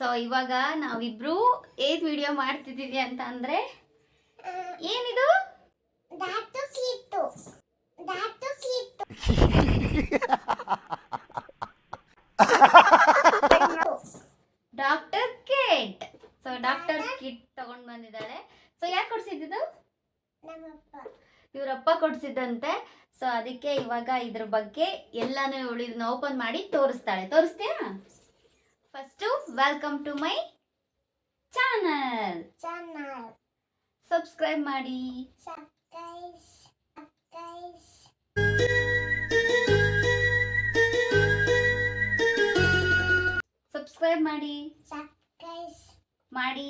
So ಇವಾಗ ನಾವಿಬ್ರು ಏನ್ ವಿಡಿಯೋ ಮಾಡ್ತಿದ್ದೀವಿ ಅಂತ ಅಂದ್ರೆ ಏನಿದು doctor kit. So doctor kit ತಗೊಂಡ್ ಬಂದಿದ್ದಾಳೆ. ಸೊ ಯಾಕೆ ಕೊಡ್ಸಿದ್ದು? ಇವ್ರಪ್ಪ ಕೊಡ್ಸಿದ್ದಂತೆ. ಸೊ ಅದಕ್ಕೆ ಇವಾಗ ಇದ್ರ ಬಗ್ಗೆ ಎಲ್ಲಾನು ಇದನ್ನ ಓಪನ್ ಮಾಡಿ ತೋರಿಸ್ತಾಳೆ. ತೋರಿಸ್ತೀಯಾ? First welcome to my channel. Subscribe ಮಾಡಿ. ಸಬ್ಸ್ಕ್ರೈಬ್ ಮಾಡಿ ಮಾಡಿ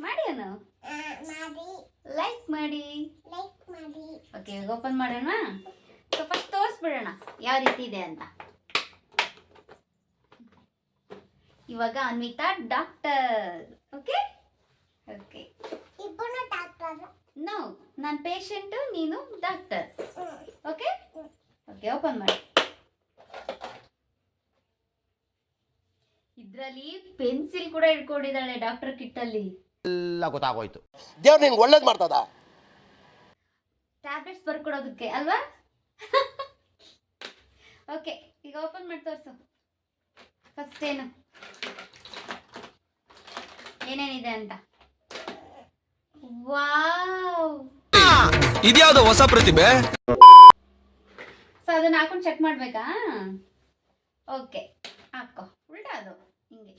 ಮಾಡಿ ಅನು ಲೈಕ್ ಮಾಡಿ. ಓಕೆ ಓಪನ್ ಮಾಡೋಣ. ಸೊ ಫಸ್ಟ್ ತೋರಿಸ್ಬಿಡೋಣ ಯಾವ ರೀತಿ ಇದೆ ಅಂತ. ಇವಾಗ Anvita doctor. Okay okay no, ನಾನು ಪೇಷಂಟು, ನೀನು ಡಾಕ್ಟರ್. ಓಕೆ ಓಕೆ ಓಪನ್ ಮಾಡಿ. ಇದ್ರಲ್ಲಿ ಪೆನ್ಸಿಲ್ ಕೂಡ ಇಟ್ಕೊಂಡಿದ್ದಾಳೆ ಡಾಕ್ಟರ್ ಕಿಟ್ ಅಲ್ಲಿ. ಎಲ್ಲ ಗೊತ್ತಾಗೋಯ್ತು. ದೇವ್ರು ನಿಂಗೆ ಒಳ್ಳೇದು ಮಾಡ್ತದ. ಟ್ಯಾಬ್ಲೆಟ್ಸ್ ಬರ್ಕೊಡೋದಕ್ಕೆ ಅಲ್ವಾ? ಓಕೆ ಈಗ ಓಪನ್ ಮಾಡಿ ತೋರಿಸು. ಫಸ್ಟ್ ಏನೇನಿದೆ ಅಂತ. ವಾವ್, ಇದ್ಯಾವುದೋ ಹೊಸ ಪ್ರತಿಭೆ. ಸೊ ಅದನ್ನ ಹಾಕೊಂಡು ಚೆಕ್ ಮಾಡ್ಬೇಕಾ? ಓಕೆ ಹಾಕೋ. ಉಲ್ಟಾ ಅದು ಹಿಂಗೆ.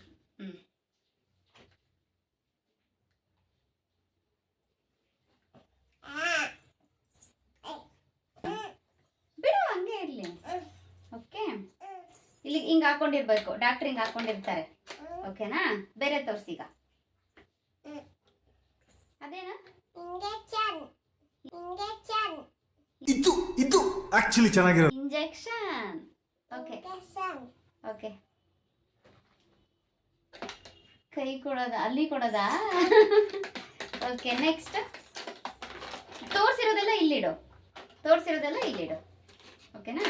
ಬಿಡು ಹಂಗೆ ಇರ್ಲಿ. ಓಕೆ ಇಲ್ಲಿ ಹಿಂಗೆ ಹಾಕೊಂಡಿರ್ಬೇಕು. ಡಾಕ್ಟರ್ ಹಿಂಗೆ ಹಾಕೊಂಡಿರ್ತಾರೆ. ಓಕೆನಾ? ಬೇರೆ ತೋರಿಸೀಗ. ಅದೇನಾ? ಇದು ಆಕ್ಚುಲಿ ಚೆನ್ನಾಗಿರೋ ಇಂಜೆಕ್ಷನ್. ಓಕೆ ಓಕೆ ಕೈ ಕೊಡೋದಾ? ಅಲ್ಲಿ ಕೊಡೋದಾ? Okay next ತೋರಿಸಿರೋದೆಲ್ಲ ಇಲ್ಲಿಡು. ಓಕೆನಾ?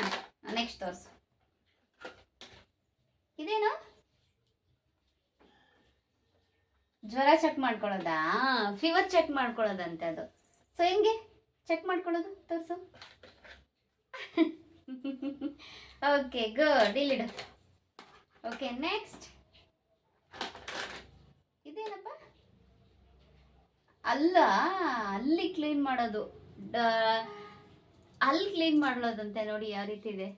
ನೆಕ್ಸ್ಟ್ ತೋರಿಸು. ಇದೇನು? ಜ್ವರ ಚೆಕ್ ಮಾಡ್ಕೊಳ್ಳೋದಾ? ಫೀವರ್ ಚೆಕ್ ಮಾಡ್ಕೊಳ್ಳೋದಂತೆ ಅದು. ಸೊ ಹೆಂಗೆ ಚೆಕ್ ಮಾಡ್ಕೊಳ್ಳೋದು? ತೋರಿಸು. ಓಕೆ ಗುಡ್, ಇಲ್ಲಿಡು. ಓಕೆ ನೆಕ್ಸ್ಟ್ ಇದೇನಪ್ಪ? ಅಲ್ಲ, ಅಲ್ಲಿ ಕ್ಲೀನ್ ಮಾಡೋದು. ಅಲ್ಲಿ ಕ್ಲೀನ್ ಮಾಡೋದಂತೆ. ನೋಡಿ ಯಾವ ರೀತಿ ಇದೆ.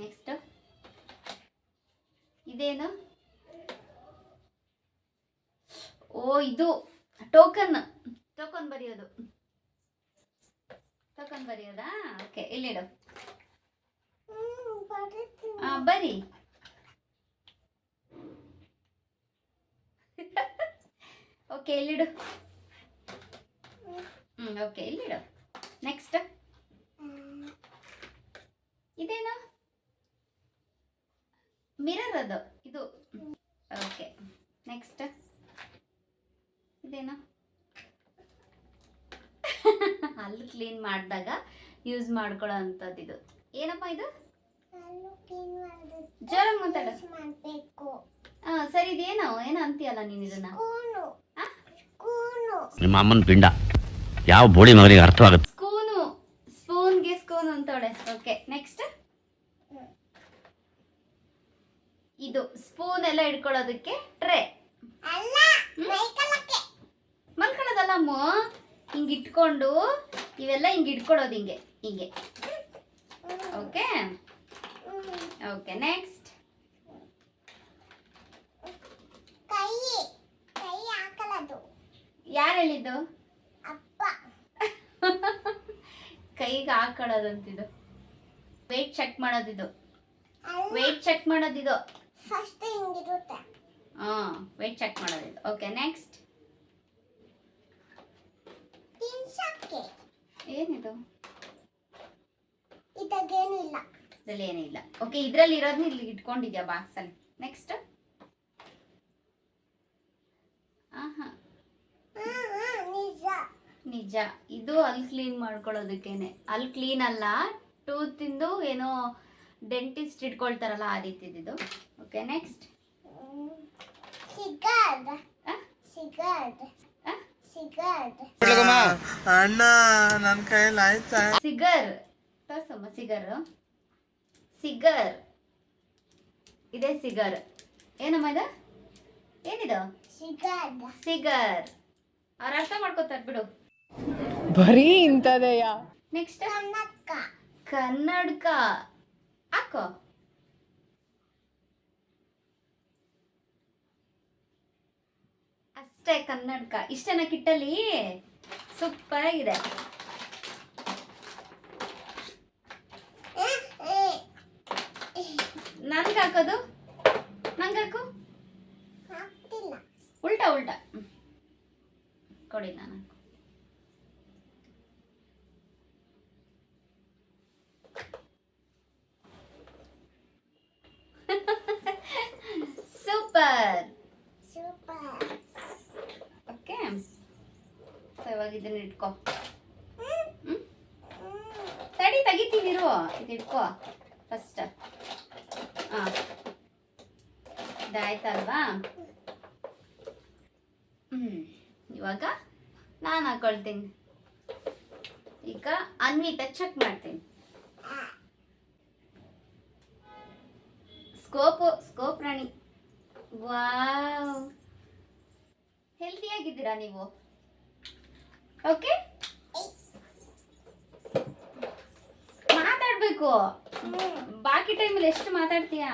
ನೆಕ್ಸ್ಟ್ ಇದೇನು? ಓ ಇದು ಟೋಕನ್ ಬರೆಯೋದು. ಬರೆಯೋದಾ? ಓಕೆ ಇಲ್ಲಿಡು. ಬರಿ. ಓಕೆ ಇಲ್ಲಿಡು. ಓಕೆ ಇಲ್ಲಿಡು. ನೆಕ್ಸ್ಟ್ ಇದೇನು? ಮಿರರ್ ಅದು ಇದು. ಓಕೆ ನೆಕ್ಸ್ಟ್ ಇದೇನು? ಹಲ್ಲು ಕ್ಲೀನ್ ಮಾಡಿದಾಗ ಯೂಸ್ ಮಾಡ್ಕೊಳ್ಳೋ ಅಂಥದ್ದು ಇದು. ಏನಪ್ಪ ಇದು? ಜೋರಾಗಿ ಮಾತಾಡು. ಸರಿ ಇದೇನೋ ಏನೋ ಅಂತೀಯಲ್ಲ ನೀನು ಇದನ್ನ? ನಿಮ್ಮ ಅಮ್ಮನ ಪಿಂಡ ಯಾವ ಬೋಡಿ ಮಗನಿಗೆ ಅರ್ಥವಾಗುತ್ತೆ. ಸ್ಪೂನ್ಗೆ ಸ್ಪೂನ್ ಅಂತೋಳೆ. ಓಕೆ ನೆಕ್ಸ್ಟ್ ಇದು ಸ್ಪೂನ್ ಎಲ್ಲ ಇಟ್ಕೊಳ್ಳೋದಕ್ಕೆ ಟ್ರೇ. ಮಲ್ಕೊಳ್ಳೋದಲ್ಲ ಅಮ್ಮ, ಹಿಂಗೆ ಇಟ್ಕೊಂಡು ಇವೆಲ್ಲ ಹಿಂಗೆ ಇಟ್ಕೊಳ್ಳೋದು ಹಿಂಗೆ. ಓಕೆ ಓಕೆ ನೆಕ್ಸ್ಟ್ ಯಾರು ಹೇಳಿದ್ದು? ಕೈಗೆ ಹಾಕೊಳ್ಳೋದಂತಿದು. ವೇಟ್ ಚೆಕ್ ಮಾಡೋದಿದು. ವೇಟ್ ಚೆಕ್ ಮಾಡೋದಿದು. ವೇಟ್ ಚೆಕ್ ಮಾಡೋದಿದು. ಓಕೆ ನೆಕ್ಸ್ಟ್ ಏನಿದು? ಇದ್ರಲ್ಲಿ ಏನಿಲ್ಲ. ಓಕೆ ಇದ್ರಲ್ಲಿ ಇರೋದನ್ನ ಇಲ್ಲಿ ಇಟ್ಕೊಂಡಿದ್ಯಾ ಬಾಕ್ಸಲ್ಲಿ. ನೆಕ್ಸ್ಟ್ ನಿಜ ಇದು ಅಲ್ಲಿ ಕ್ಲೀನ್ ಮಾಡ್ಕೊಳ್ಳೋದಕ್ಕೇನೆ. ಅಲ್ಲಿ ಕ್ಲೀನ್ ಅಲ್ಲ, ಟೂತಿಂದು ಏನೋ ಡೆಂಟಿಸ್ಟ್ ಇಟ್ಕೊಳ್ತಾರಲ್ಲ ಆ ರೀತಿದ್ದು. ಓಕೆ, ನೆಕ್ಸ್ಟ್ ಅಣ್ಣ ನನ್ನ ಕೈಯಲ್ಲಿ ಆಯ್ತಾ? ಸಿಗರ್ ತೋರ್ಸಮ್ಮ. ಸಿಗರ್ ಇದೆ. ಸಿಗರ್ ಏನಮ್ಮ ಇದು? ಏನಿದು? ಸಿಗರ್. ಅವ್ರು ಅರ್ಥ ಮಾಡ್ಕೋತಾರೆ ಬಿಡು. ಬರೀ ಇಂಥದೆಯ. ನೆಕ್ಸ್ಟ್ ಕನ್ನಡಕ ಹಾಕೋ. ಅಷ್ಟೇ ಕನ್ನಡಕ. ಇಷ್ಟೇನ ಕಿಟ್ಟಲ್ಲಿ? ಸೂಪರ್ ಆಗಿದೆ. ನನ್ಗೆ ಹಾಕೋದು? ನಂಗೆ ಹಾಕು. ಉಲ್ಟಾ ಕೊಡಿ ನಾನು. ಸೂಪರ್. ಓಕೆ, ಸೊ ಇವಾಗ ಇದನ್ನ ಇಟ್ಕೋ. ತಡಿ ತೆಗಿತೀನಿರು. ಇದು ಇಟ್ಕೋ ಫಸ್ಟ್. ಹಾಂ, ಇದಾಯ್ತಲ್ವಾ? ಇವಾಗ ನಾನು ಹಾಕೊಳ್ತೀನಿ. ಈಗ ಅನ್ವಿತ ಚೆಕ್ ಮಾಡ್ತೀನಿ. ಸ್ಕೋಪ್ ರಾಣಿ. ವಾವ್, ಹೆಲ್ದಿಯಾಗಿದ್ದೀರಾ ನೀವು? ಓಕೆ, ಮಾತಾಡ್ಬೇಕು. ಬಾಕಿ ಟೈಮಲ್ಲಿ ಎಷ್ಟು ಮಾತಾಡ್ತೀಯಾ?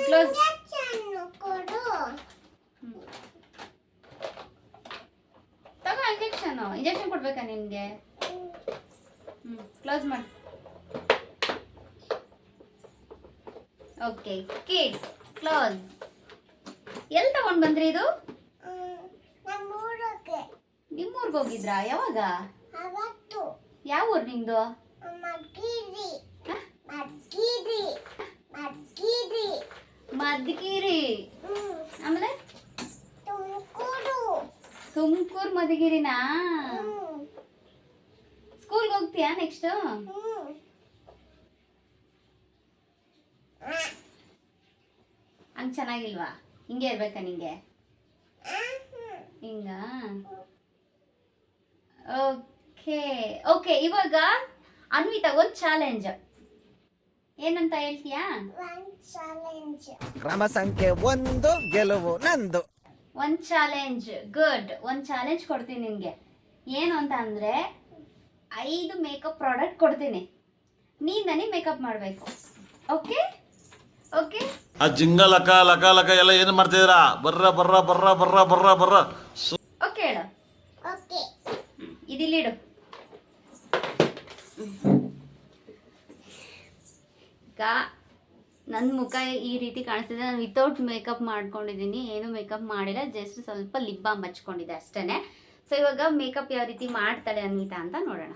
ಕ್ಲೋಸ್. ತಗೋ ಇಂಜೆಕ್ಷನ್ ಕೊಡ್ಬೇಕಾ ನಿನ್ಗೆ? ಕ್ಲೋಸ್ ಮಾಡಿ. Okay, kid close. ಎಲ್ಲಿ ತಗೊಂಡ್ ಬಂದ್ರಿ ಇದು? ನಿಮ್ಮೂರ್ಗೆ ಹೋಗಿದ್ರಾ? ಯಾವಾಗ? ಯಾವ ಊರು ನಿಮ್ದು? ಮಧುಗಿರಿ. ಆಮೇಲೆ ತುಮಕೂರು ಮಧುಗಿರಿನಾ? ಸ್ಕೂಲ್ಗೆ ಹೋಗ್ತೀಯಾ ನೆಕ್ಸ್ಟ್? ಹಂಗೆ ಚೆನ್ನಾಗಿಲ್ವಾ? ಹಿಂಗೆ ಇರ್ಬೇಕಾ ನಿಂಗೆ? ಹಿಂಗ? ಓಕೆ, ಇವಾಗ ಅನ್ವಿತಾ ಒಂದು ಚಾಲೆಂಜ್. ಏನಂತ ಹೇಳ್ತೀಯಾ? ಕ್ರಮ ಸಂಖ್ಯೆ 1 ಗೆಲುವು ನಂದು. ಒಂದು ಚಾಲೆಂಜ್. ಗುಡ್. ಒಂದು ಚಾಲೆಂಜ್ ಕೊಡ್ತೀನಿ ನಿನಗೆ. ಏನು ಅಂತ ಅಂದರೆ 5 ಮೇಕಪ್ ಪ್ರಾಡಕ್ಟ್ ಕೊಡ್ತೀನಿ. ನೀನು ನನಗೆ ಮೇಕಪ್ ಮಾಡಬೇಕು. ಓಕೆ? ಆ ಜಿಂಗ ಲಕ ಲಕ ಲಕ ಎಲ್ಲ ಏನು ಮಾಡ್ತಿದ್ದೀರಾ? ಬರ್ರ ಓಕೆ ಹೇಳು. ಇದಿಲ್ಲಿಡು. ಈಗ ನನ್ನ ಮುಖ ಈ ರೀತಿ ಕಾಣಿಸ್ತಿದೆ. ನಾನು ವಿತೌಟ್ ಮೇಕಪ್ ಮಾಡ್ಕೊಂಡಿದ್ದೀನಿ. ಏನು ಮೇಕಪ್ ಮಾಡಿಲ್ಲ, ಜಸ್ಟ್ ಸ್ವಲ್ಪ ಲಿಪ್ ಬಾಮ್ ಹಚ್ಕೊಂಡಿದ್ದೆ ಅಷ್ಟೇ. ಸೊ ಇವಾಗ ಮೇಕಪ್ ಯಾವ ರೀತಿ ಮಾಡ್ತಾಳೆ ಅನ್ವಿತಾ ಅಂತ ನೋಡೋಣ.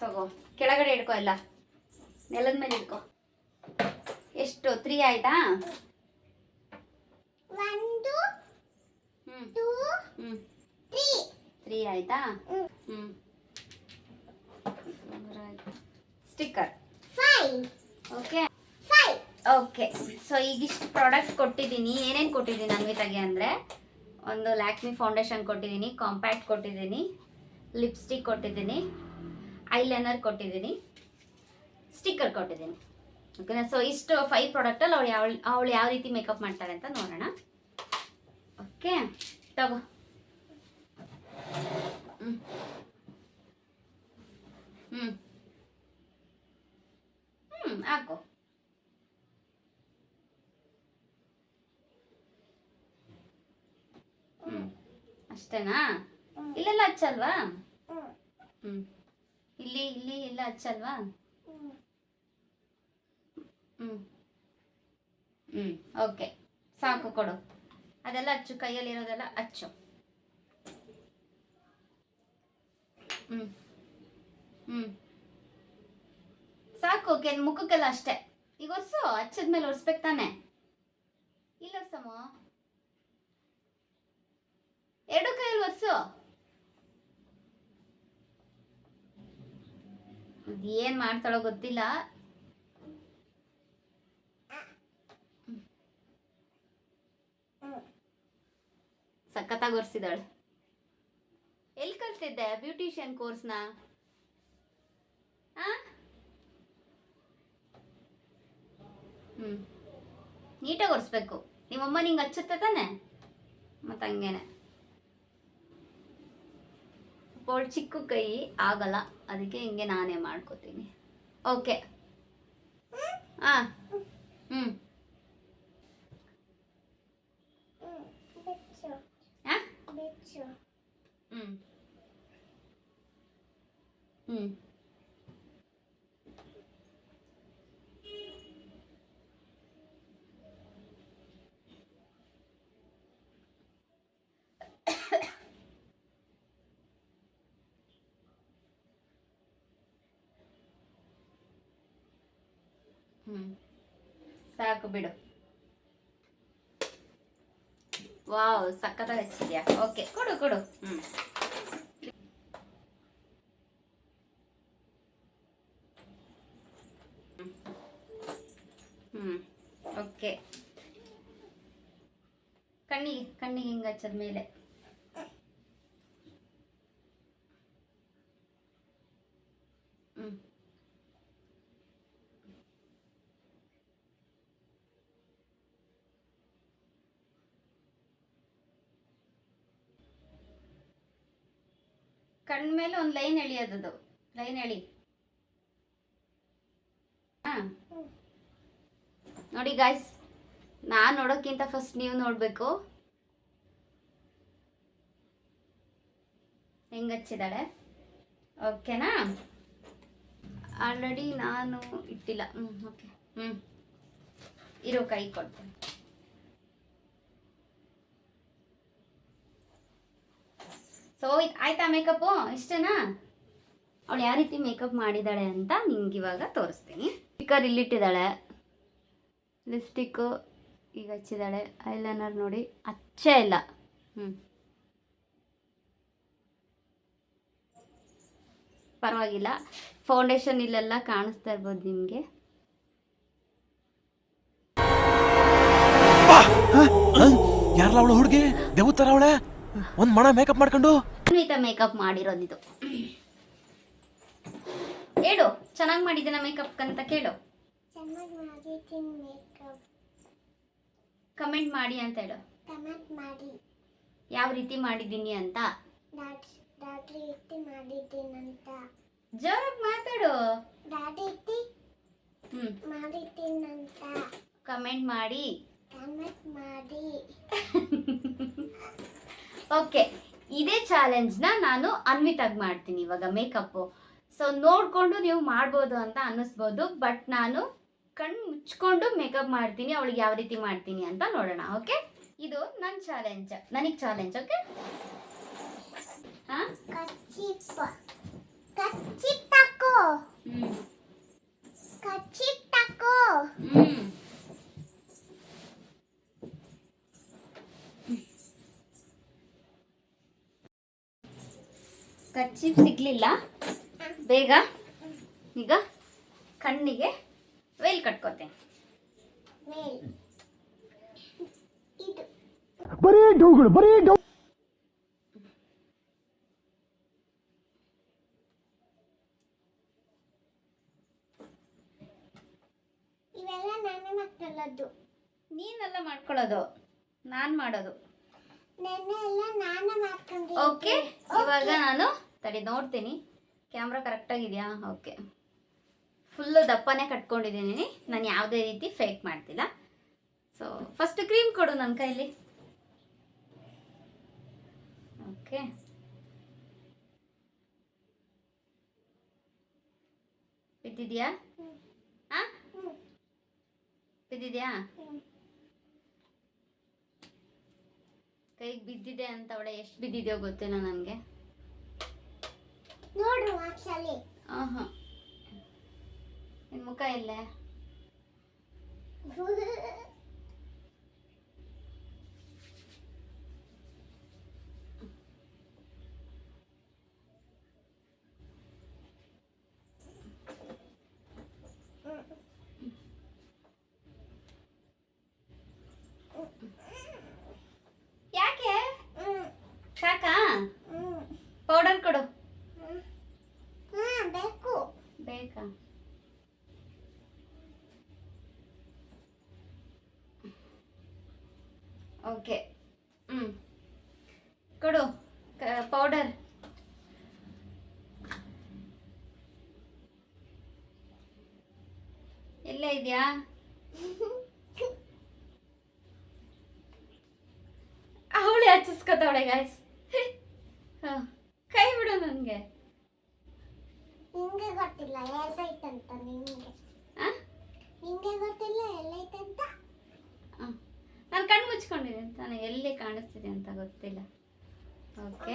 ತಗೋ, ಕೆಳಗಡೆ ಇಟ್ಕೋ, ಎಲ್ಲ ನೆಲದ ಮೇಲೆ ಇಟ್ಕೋ. ಎಷ್ಟು? 3 ಆಯ್ತಾ? 1 2 3 ಆಯ್ತಾ? ಸ್ಟಿಕ್ಕರ್ 5. ಓಕೆ, ಸೊ ಈಗಿಷ್ಟು ಪ್ರಾಡಕ್ಟ್ ಕೊಟ್ಟಿದ್ದೀನಿ. ಏನೇನು ಕೊಟ್ಟಿದ್ದೀನಿ ಅನ್ವಿತಾಗೆ ಅಂದರೆ, ಒಂದು ಲ್ಯಾಕ್ಮಿ ಫೌಂಡೇಶನ್ ಕೊಟ್ಟಿದ್ದೀನಿ, ಕಾಂಪ್ಯಾಕ್ಟ್ ಕೊಟ್ಟಿದ್ದೀನಿ, ಲಿಪ್ಸ್ಟಿಕ್ ಕೊಟ್ಟಿದ್ದೀನಿ, ಐಲೈನರ್ ಕೊಟ್ಟಿದ್ದೀನಿ, ಸ್ಟಿಕ್ಕರ್ ಕೊಟ್ಟಿದ್ದೀನಿ. ಓಕೆನಾ? ಸೊ ಇಷ್ಟು 5 ಪ್ರಾಡಕ್ಟಲ್ಲಿ ಅವಳು ಯಾವ ರೀತಿ ಮೇಕಪ್ ಮಾಡ್ತಾಳೆ ಅಂತ ನೋಡೋಣ. ಓಕೆ, ತಗೋ. ಹಾಕೋ. ಅಷ್ಟೇನಾ? ಇಲ್ಲೆಲ್ಲ ಹಚ್ಚಲ್ವಾ? ಇಲ್ಲಿ ಎಲ್ಲ ಹಚ್ಚಲ್ವಾ? ಓಕೆ, ಸಾಕು, ಕೊಡು. ಅದೆಲ್ಲ ಹಚ್ಚು, ಕೈಯಲ್ಲಿರೋದೆಲ್ಲ ಹಚ್ಚು. ಸಾಕು. ಮುಖಕ್ಕೆಲ್ಲ ಅಷ್ಟೇ. ಈಗ ಒರ್ಸು. ಹಚ್ಚದ್ಮೇಲೆ ಒರ್ಸ್ಬೇಕು ತಾನೆ? ಇಲ್ಲ ಒರ್ಸಮ್ಮ, 2 ಕೈಯಲ್ಲಿ ಒರ್ಸು. ಏನು ಮಾಡ್ತಾಳೋ ಗೊತ್ತಿಲ್ಲ. ಸಖತ್ತಾಗಿ ಒರೆಸಿದಾಳೆ. ಎಲ್ಲಿ ಕಲ್ತಿದ್ದೆ ಬ್ಯೂಟಿಷಿಯನ್ ಕೋರ್ಸ್ನ? ನೀಟಾಗಿ ಒರೆಸ್ಬೇಕು. ನಿಮ್ಮಮ್ಮ ನಿಂಗೆ ಹಚ್ಚುತ್ತೆ ತಾನೆ, ಮತ್ತು ಹಂಗೇನೆ. ಅವಳು ಚಿಕ್ಕ ಕೈ ಆಗಲ್ಲ, ಅದಕ್ಕೆ ಹಿಂಗೆ ನಾನೇ ಮಾಡ್ಕೋತೀನಿ. ಓಕೆ. ಹಾಂ. ಹ್ಞೂ. ಹಾಂ. ಹ್ಞೂ. ಹ್ಞೂ. ಸಾಕು ಬಿಡು. ವಾವ್, ಸಕ್ಕತ್ತಾಗಿ ಹಚ್ಚಿದ್ಯಾ. ಓಕೆ, ಕೊಡು ಕೊಡು. ಓಕೆ. ಕಣ್ಣಿಗೆ ಹಿಂಗೆ ಹಚ್ಚದ ಮೇಲೆ ಕಣ್ಮೇಲೆ ಒಂದು ಲೈನ್ ಎಳಿಯೋದದು. ಲೈನ್ ಎಳಿ. ಹಾಂ, ನೋಡಿ ಗಾಯ್ಸ್, ನಾನು ನೋಡೋಕ್ಕಿಂತ ಫಸ್ಟ್ ನೀವು ನೋಡಬೇಕು ಹೆಂಗೆ ಹಚ್ಚಿದ್ದಾಳೆ. ಓಕೆನಾ? ಆಲ್ರೆಡಿ ನಾನು ಇಟ್ಟಿಲ್ಲ. ಓಕೆ. ಇರೋ ಕೈ ಕೊಡ್ತೀನಿ. ಸೊ ಆಯ್ತಾ ಮೇಕಪ್ಪು? ಇಷ್ಟೇನಾ? ಅವಳು ಯಾವ ರೀತಿ ಮೇಕಪ್ ಮಾಡಿದ್ದಾಳೆ ಅಂತ ನಿಂಗೆ ಇವಾಗ ತೋರಿಸ್ತೀನಿ. ಸ್ಟಿಕ್ಕರ್ ಇಲ್ಲಿಟ್ಟಿದ್ದಾಳೆ, ಲಿಪ್ಸ್ಟಿಕ್ಕು ಈಗ ಹಚ್ಚಿದ್ದಾಳೆ, ಐಲೈನರ್ ನೋಡಿ ಹಚ್ಚೇ ಇಲ್ಲ. ಪರವಾಗಿಲ್ಲ. ಫೌಂಡೇಶನ್ ಇಲ್ಲೆಲ್ಲ ಕಾಣಿಸ್ತಾ ಇರ್ಬೋದು ನಿಮಗೆ. ಯಾರಲ್ಲ ಅವಳು ಹುಡುಗಿ ದೇವತರ ಅವಳೆ ಒಂದ್ ಮಣ ಮೇಕಪ್ ಮಾಡ್ಕೊಂಡು ಅನ್ವಿತಾ ಮೇಕಪ್ ಮಾಡಿರೋದಿದು. ಹೇಳು, ಚೆನ್ನಾಗಿ ಮಾಡಿದ್ದೀನ ಮೇಕಪ್ ಅಂತ ಕೇಳು. ಕಮೆಂಟ್ ಮಾಡಿ ಅಂತ ಹೇಳು. ಯಾವ ರೀತಿ ಮಾಡಿದ್ದೀನಿ ಅಂತ ಜೋರಾಗಿ ಮಾತಾಡು. ಕಮೆಂಟ್ ಮಾಡಿ. ಓಕೆ, ಇದೇ ಚಾಲೆಂಜ್ನ ನಾನು ಅನ್ವಿತಾಗಿ ಮಾಡ್ತೀನಿ ಇವಾಗ ಮೇಕಪ್ಪು. ಸೊ ನೋಡಿಕೊಂಡು ನೀವು ಮಾಡ್ಬೋದು ಅಂತ ಅನ್ನಿಸ್ಬೋದು, ಬಟ್ ನಾನು ಕಣ್ಣು ಮುಚ್ಕೊಂಡು ಮೇಕಪ್ ಮಾಡ್ತೀನಿ. ಅವಳಿಗೆ ಯಾವ ರೀತಿ ಮಾಡ್ತೀನಿ ಅಂತ ನೋಡೋಣ. ಓಕೆ, ಇದು ನನ್ನ ಚಾಲೆಂಜ್, ನನಗೆ ಚಾಲೆಂಜ್. ಓಕೆ. ಹಾಂ, ಕರ್ಚೀಫ್ ಸಿಗ್ಲಿಲ್ಲ ಬೇಗ. ಈಗ ಕಣ್ಣಿಗೆ ವೇಲ್ ಕಟ್ಕೋತೇನೆ. ನೀನೆಲ್ಲ ಮಾಡ್ಕೊಳ್ಳೋದು, ನಾನು ಮಾಡೋದು. ಓಕೆ, ಇವಾಗ ನಾನು ತಡಿ ನೋಡ್ತೀನಿ ಕ್ಯಾಮ್ರಾ ಕರೆಕ್ಟಾಗಿದೆಯಾ. ಓಕೆ, ಫುಲ್ಲು ದಪ್ಪನೇ ಕಟ್ಕೊಂಡಿದ್ದೀನಿ ನಾನು, ಯಾವುದೇ ರೀತಿ ಫೇಕ್ ಮಾಡ್ತಿಲ್ಲ. ಸೊ ಫಸ್ಟ್ ಕ್ರೀಮ್ ಕೊಡು ನನ್ನ ಕೈಲಿ. ಓಕೆ, ಬಿದ್ದಿದ್ಯಾ? ಹಾಂ, ಬಿದ್ದಿದ್ಯಾ? ಕೈಗೆ ಬಿದ್ದಿದೆ ಅಂತ ಅವಳೆ ಎಷ್ಟು ಬಿದ್ದಿದೆಯೋ ಗೊತ್ತಿಲ್ಲ ನನಗೆ. ಹಾಂ, ನಿನ್ನ ಮುಖ ಎಲ್ಲೇ? ಓಕೆ ಕೊಡು ಪೌಡರ್. ಎಲ್ಲ ಇದೆಯಾ? ಅವಳೆ ಹಚ್ಚಿಸ್ಕೊತಾವಳೆ ಗಾಯ್ಸ್. ಕೈ ಬಿಡು ನನಗೆ. ನಿಂಗೆ ಗೊತ್ತಿಲ್ಲ ಎಲ್ಲೈತಂತ. ನಿಂಗೆ ಗೊತ್ತಿಲ್ಲ ಎಲ್ಲೈತಂತ. ನಾನು ಕಣ್ಣು ಮುಚ್ಕೊಂಡಿದ್ದೀನಿ ತಾನೆ, ಎಲ್ಲಿ ಕಾಣಿಸ್ತಿದೆ ಅಂತ ಗೊತ್ತಿಲ್ಲ. ಓಕೆ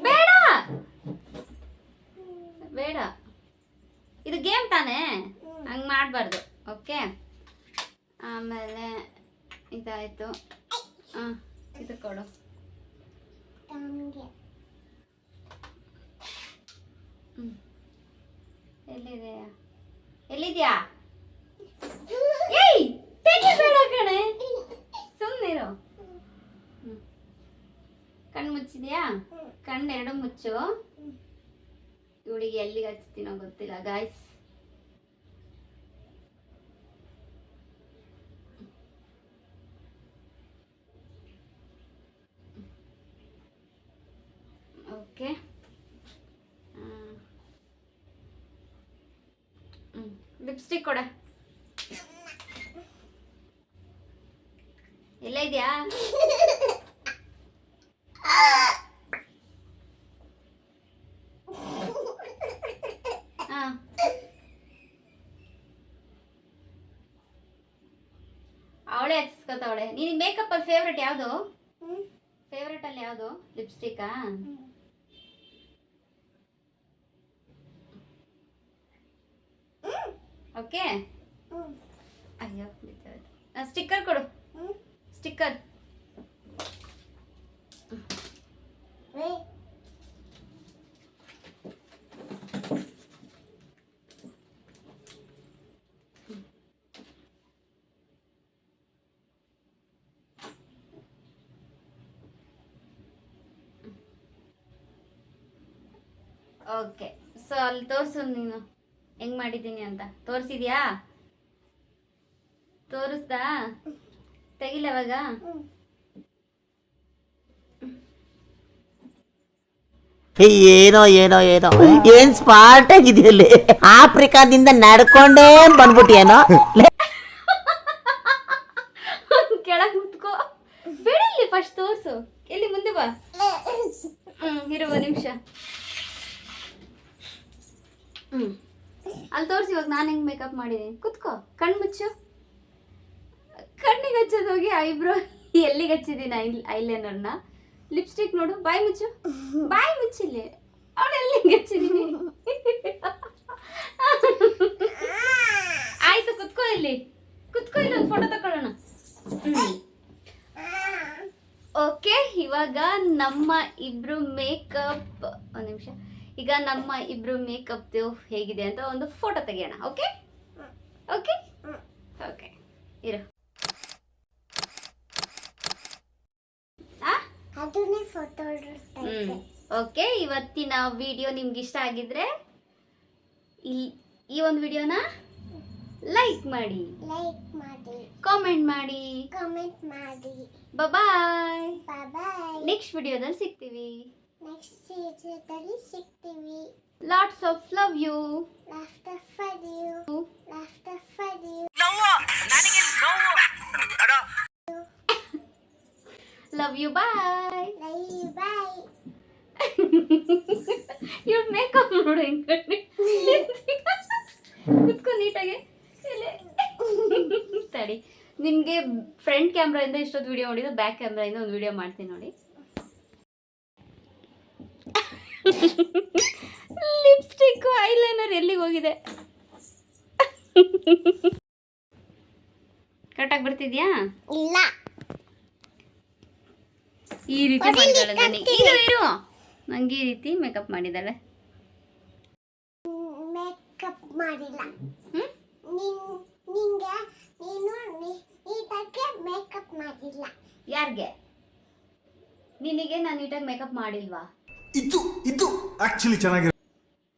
ಬೇಡ ಬೇಡ, ಇದು ಗೇಮ್ ತಾನೇ, ಹಂಗೆ ಮಾಡಬಾರ್ದು. ಓಕೆ ಆಮೇಲೆ ಇದಾಯಿತು. ಇದು ಕೊಡು. ಎಲ್ಲಿದೆಯಾ? ಎಲ್ಲಿದ್ಯಾ? ಏಯ್ ತೆಗಿಬೇಡ ಕಣೆ, ಸುಮ್ಮನಿರು. ಕಣ್ಣು ಮುಚ್ಚಿದ್ಯಾ? ಕಣ್ಣೆರಡು ಮುಚ್ಚು. ಇವಳಿಗೆ ಎಲ್ಲಿಗೆ ಹಚ್ತೀನೋ ಗೊತ್ತಿಲ್ಲ ಗಾಯ್ಸ್. ಓಕೆ ಲಿಪ್ಸ್ಟಿಕ್ ಕೊಡ. ಎಲ್ಲ ಇದೆಯಾ? ಅವಳೆ ಹಚ್ಚಿಸ್ಕೊತಾವಳೆ. ನೀನು ಮೇಕಪ್ ಅಲ್ಲಿ ಫೇವ್ರೆಟ್ ಯಾವುದು? ಫೇವ್ರೆಟ್ ಅಲ್ಲಿ ಯಾವುದು? ಲಿಪ್ಸ್ಟಿಕ್ಕಾ? ಓಕೆ ಅಯ್ಯೋ ಸ್ಟಿಕ್ಕರ್ ಕೊಡು. ಸ್ಟಿಕ್ಕರ್. ಓಕೆ ಸೊ ಅಲ್ಲಿ ತೋರಿಸು ನೀನು ಹೆಂಗ್ ಮಾಡಿದ್ದೀನಿ ಅಂತ. ತೋರಿಸಿದ್ಯಾ? ತೋರಿಸ್ದಾ? ತೆಗಿಲವಾಗ? ಏನೋ ಏನೋ ಏನೋ ಏನ್ ಸ್ಮಾರ್ಟ್ ಆಗಿದೆಯಲ್ಲಿ. ಆಫ್ರಿಕಾದಿಂದ ನಡ್ಕೊಂಡೇ ಬಂದ್ಬಿಟ್ಟಿಯೇನೋ. ಕೆಳಗೆ ಮುತ್ಕೋ. ಬಿಡಲ್ಲಿ ಫಸ್ಟ್ ತೋರಿಸು. ಎಲ್ಲಿ ಮುಂದೆ ಬಾ. ಇರುವ ನಿಮಿಷ. ಅಲ್ಲಿ ತೋರಿಸಿ. ಇವಾಗ ನಾನು ಹೆಂಗೆ ಮೇಕಪ್ ಮಾಡಿದ್ದೀನಿ. ಕುತ್ಕೋ. ಕಣ್ಣು ಮುಚ್ಚು. ಕಣ್ಣಿಗೆ ಹಚ್ಚೋದು ಹೋಗಿ ಐಬ್ರೋ ಎಲ್ಲಿಗೆ ಹಚ್ಚಿದ್ದೀನಿ ಐಲೈನರ್ನ. ಲಿಪ್ಸ್ಟಿಕ್ ನೋಡು. ಬಾಯಿ ಮುಚ್ಚು. ಬಾಯಿ ಮುಚ್ಚಿಲ್ಲಿ. ಅವಳು ಎಲ್ಲಿಗೆ ಹಚ್ಚಿದ್ದೀನಿ. ಆಯ್ತು ಕುತ್ಕೋ ಇಲ್ಲಿ. ಕುತ್ಕೋ ಇಲ್ಲಿ, ಒಂದು ಫೋಟೋ ತಗೊಳ್ಳೋಣ. ಓಕೆ ಇವಾಗ ನಮ್ಮ ಇಬ್ರು ಮೇಕಪ್, ಒಂದು ನಿಮಿಷ. ಈಗ ನಮ್ಮ ಇಬ್ರು ಮೇಕಪ್ದು ಹೇಗಿದೆ ಅಂತ ಒಂದು ಫೋಟೋ ತೆಗೆಯೋಣ. ಓಕೆ ಓಕೆ ಓಕೆ ಇರು. ಓಕೆ ಇವತ್ತಿನ ವಿಡಿಯೋ ನಿಮ್ಗೆ ಇಷ್ಟ ಆಗಿದ್ರೆ ಈ ಒಂದು ವಿಡಿಯೋನ ಲೈಕ್ ಮಾಡಿ, ಕಾಮೆಂಟ್ ಮಾಡಿ. ಬಾಯ್. ನೆಕ್ಸ್ಟ್ ವಿಡಿಯೋದಲ್ಲಿ ಸಿಗ್ತೀವಿ. Lots of love you. Love you. Bye. Your makeup ನೋಡು ಹೆಂಗೆ ಕುತ್ಕೊ ನೀಟಾಗಿ. ತಡಿ, ನಿಮಗೆ ಫ್ರಂಟ್ ಕ್ಯಾಮ್ರಾಯಿಂದ ಇಷ್ಟೊಂದು ವಿಡಿಯೋ ನೋಡಿದ್ದು, ಬ್ಯಾಕ್ ಕ್ಯಾಮ್ರಾಯಿಂದ ಒಂದು ವಿಡಿಯೋ ಮಾಡ್ತೀನಿ ನೋಡಿ. ಲಿಪ್ಸ್ಟಿಕ್ ಐಲೈನರ್ ಎಲ್ಲಿಗೆ ಹೋಗಿದೆ? ಕರೆಕ್ಟಾಗಿ ಬರ್ತಿದ್ಯಾ? ಇಲ್ಲ. ಈ ರೀತಿ ಮಾಡಿದಾಳೆ ನನಗೆ. ಇರು ನಂಗೆ ಈ ರೀತಿ ಮೇಕಪ್ ಮಾಡಿದಾಳೆ. ಮೇಕಪ್ ಮಾಡಿಲ್ಲ. ನಿಂಗೆ ನೀನು ನೀಟಾಗಿ ಮೇಕಪ್ ಮಾಡಿಲ್ಲ. ಯಾರಿಗೆ? ನಿನಗೆ ನಾನು ನೀಟಾಗಿ ಮೇಕಪ್ ಮಾಡಿಲ್ವಾ? ಇದು ಆಕ್ಚುಲಿ ಚೆನ್ನಾಗಿದೆ.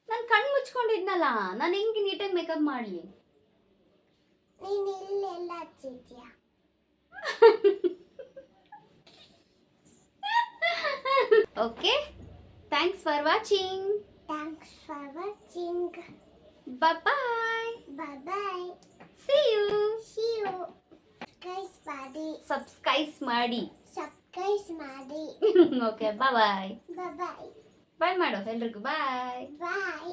ನಾನು ಕಣ್ಣು ಮುಚ್ಕೊಂಡಿದ್ನಲ್ಲ, ನಾನು ಹೆಂಗೆ ನೀಟಾಗಿ ಮೇಕಪ್ ಮಾಡಲಿ? ನೀನು ಇಲ್ಲೆಲ್ಲ ಹಚ್ಚಿದ್ಯಾ? Okay, thanks for watching. Thanks for watching. Bye. Bye. See you. Subscribe ಮಾಡಿ. ಸಬ್ಸ್ಕ್ರೈಬ್ ಮಾಡಿ. Okay, bye. ಬಾಯ್. ಬಾಯ್ ಮಾಡು ಎಲ್ರಿಗೂ. ಬಾಯ್. ಬಾಯ್.